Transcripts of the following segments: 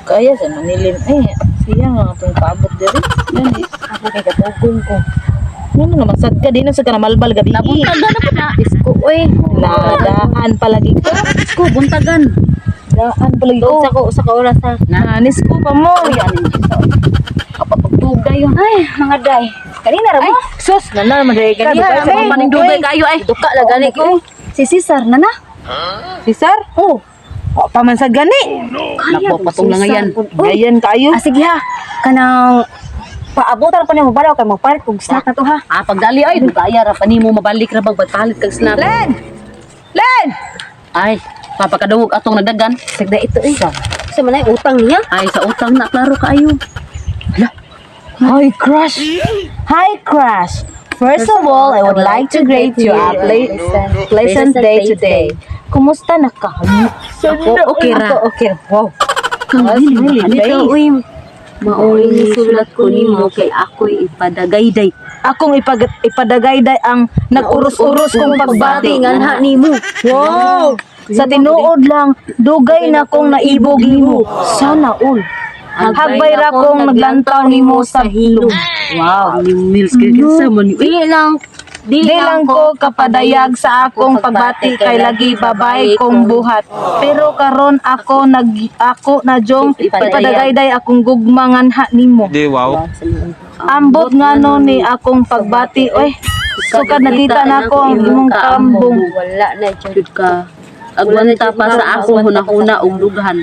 kaya sa Manilin. Siya nga itong paabot diri. Yan ako kay katugol ko. Ano naman sad ka din sa kanamalbal gabi. Nabuntagan na po na. Isko, uy. Nadaan palagi ko. Isko, buntagan. Daan palagi ko. Usa ka oras ha. Nanis ko pa mo. Yan. Kapapagdugay yun. Ay, mga day. Kanina ra mo. Sus, nana maday ka. Kanina ra mo manindugay kayo ay. Duka la gani ko. Si Cesar na na. Cesar? Oh. Pamansag gani. Napo patong lang yan. Gayan kayo. Sige ha. Kanang paabotan pa nimo balaw kay magpalit kog snack na to ha. Pagdali ay kaya ra pa nimo mabalik ra bag palit kag snack. Len! Len! Ay, papakadungog atong nagdagan. Sagda ito eh. Sa manay utang niya? Ay, sa utang na klaro kaayo. Hi, Crush. Hi, Crush. First of all, I would like to greet you a pleasant day today. Kumusta na ka? Ako, okay ra. Ako, okay. Wow. Dito, uy. Maoy sulat ko nimo kay ako'y ipadagayday. Akong ipadagayday ang nag-urus-urus kong pagbati. Nganha nimo. Wow! Sa tinuod lang, dugay na kong naibog nimo. Sana all. Hagbay ra kong naglantaw nimo sa hilom. Wow, ni Mills kaya man. Di lang ko kapadayag sa akong pagbati kay lagi babay kong buhat. Pero karon ako na jong ipadagayday akong gugmangan nimo. Di wow. Ambot ngano ni akong pagbati oy. Sukad nakita na ko ang imong kambong. Wala na jud ka. Agwanta pa sa ako hunahuna og dughan.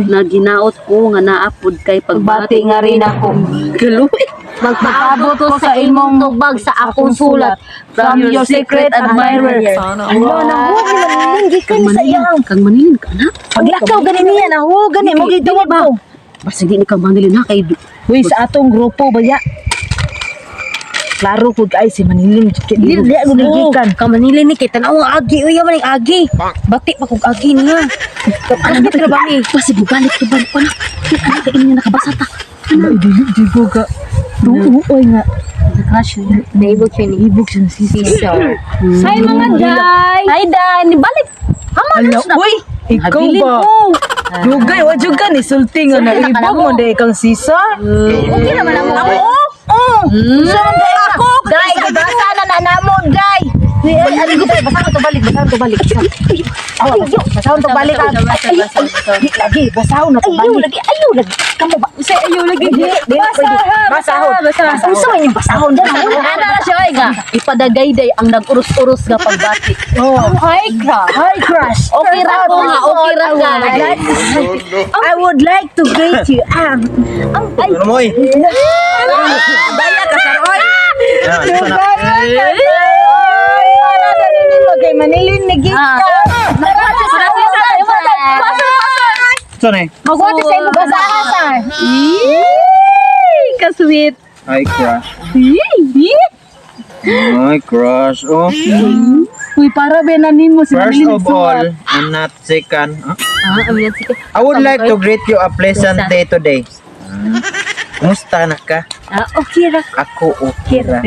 Na ginaot ko nga naapod kay Pagbati nga rin ako. Galuy. Magpaabot ko sa imong tubag sa akong sulat from your secret admirer. Ano na ho, hindi ka ni sayang. Kang manilin ka na. Pag ikaw ganin niya na ho, gani mo gitawag ko. Basta di ni kang manilin na kay Uy, sa atong grupo baya. Klaro ko ay si Manilin. Dili ako nagikan. Kang manilin ni kay tanaw ang agi uy man ang agi. Bati pa kog agi niya. Ano ba tra ba ni? Basta balik pa na. Ano inyo nakabasa ta. Ano di ko ka. Duoy nga. Crush niya. Naibog siya ni Ibog siya si Cesar. Hi mga day. Hi day, ni balik. Hala, uy, ikaw ba? Dugay, wa jud ka ni sulti nga na ibog mo day kang Cesar. Okay naman ako. So ako, Day, basa na nanamon, day. ano ko tayo, basahan to balik. Basahan to balik. Lagi, basahan na to balik. Ayaw lagi. Kamu ba? Say ayaw lagi. Basahon. Gusto mo yung basahon dyan. Ano na siya, ay nga. Ipadagayday ang nag-urus-urus nga pagbati. Hi, crush. Okay ra ko nga, okay ra ka. I would like to greet you. Ano mo eh? Daya ka, Saroy. Kay Manilin ni Gita. Saan eh? Magwati sa imo basahan. Kasweet. Hi, crush. Hi, crush. Oh. Uy, para benanin mo si First Manilin. of all, and not second, Sige. I would like to greet you a pleasant day today. Kumusta na ka? Okay ra. Ako okay ra.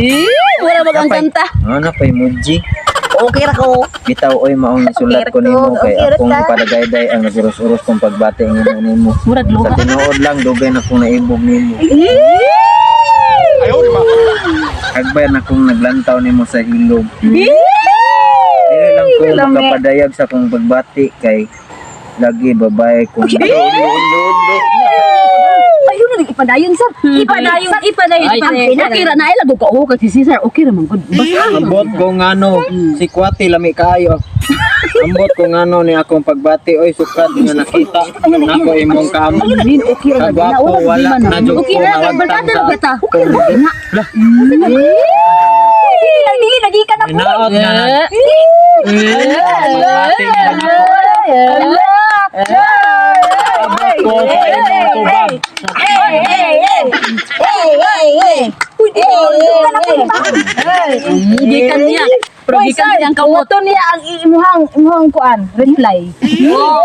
Wala mag ang kanta. Ano pa emoji? Okay ra ko. Bitaw oy maong nisulat ko nimo kay akong ipadagayday ang nagurus-urus kong pagbati ng nimo. Murag Sa luha. tinuod lang dugay na kong naibog nimo. Hagbay na kong naglantaw nimo sa hilog. Dili lang ko makapadayag sa kong pagbati kay lagi babae kong Ayun na ipadayon sa. Ipadayon. Okay ra na ilago ko. Oh, kasi Cesar okay ra man gud. Ambot ko ngano si Kwati lami kaayo. Ambot ko ngano ni akong pagbati oy sukad nga nakita nako imong kaamo. Okay ra na. Kagwapo wala na jud Okay ko ra nawagtang barkada sa kita. Lah, Lagi ka na po. hinaot nga na. Pagbati nga nako. Ambot ko sa imong tubag. Gikan niya. Pero gikan niya ang kamot. Ito niya ang imuhang kuan, reply. Oh.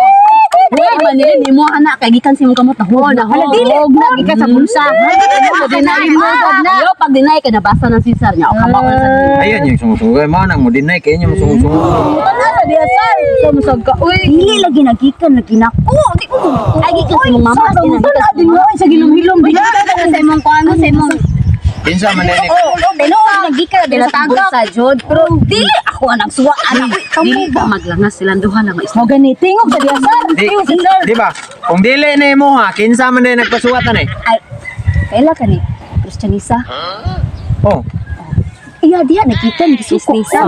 Wala man ni mo anak kay gikan si mong kamot na hol na dili na gikan sa bulsa. Mo dinay mo na. Yo pag dinay ka nabasa ng sisar niya o kabaw na sa. Ayan yung sungusugay mo nang mo dinay kay inyo sungusugay. Ano diya sir? Kamusag ka. Uy, Dili lagi nagikan lagi nako. Di ko. Ay gikan sa mong mama wala din mo sa gilom-hilom ba? sa imong kuano sa imong Kinsa man din Pero nagikan din sa bulsa jud. Pero di ako ang nagsuwa anak. Dili ba maglangas silang duha lang isla. Mo gani tingog sa diya sir. Di ba? Kung dili na mo ha, kinsa man din nagpasuwatan eh. Ay kaila ka ni Kristyanisa. Oh, Iya dia nakita ni Kristyanisa.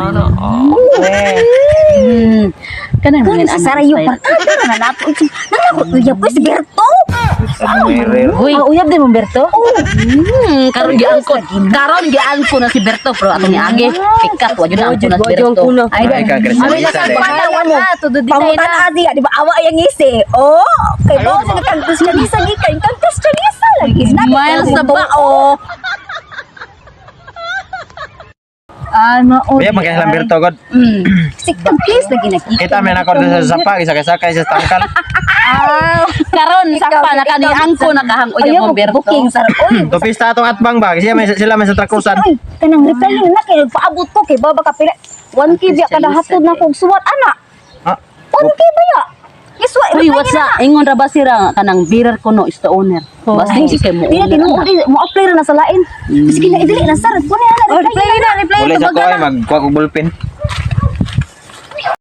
Kanang Kan asara yung partida na nato. Nangako tuya po si Berto. sa muere. Uy, uyab din mo Berto? Karon gian ko na si Berto pero ato ni Age pikat wa jud ang ko na si Berto. Ay ka Kristyanisa din. Pangutan adi di ba awa yang ngisi. Oh, kay mo sa kan Kristyanisa ni kan Kristyanisa lagi. Miles na ba, oh. Ano o? Kaya magkahilang Berto god. Siktan please lagi nakita. Kita man ako sa sapa, isa-sakay sa tangkal. Karon sakpa na kani angko nakahang uya mo Berto. Booking sar. Oy, To pista atong atbang ba? Sila may sa trakusan. Oy, kanang repelling na kay paabot ko kay baba ka pila. 1K biya kada hatod na kog suwat ana. Ha? 1K biya. Iswa, Uy, what's up? Ingon ra ba sira kanang bearer ko no is the owner. Basta hindi kay mo. Di na tinuod mo apply ra na sa lain. Sige na idili na sir. Kuno na Oh, reply na. Uli sa ko ay magkuha kong ballpen.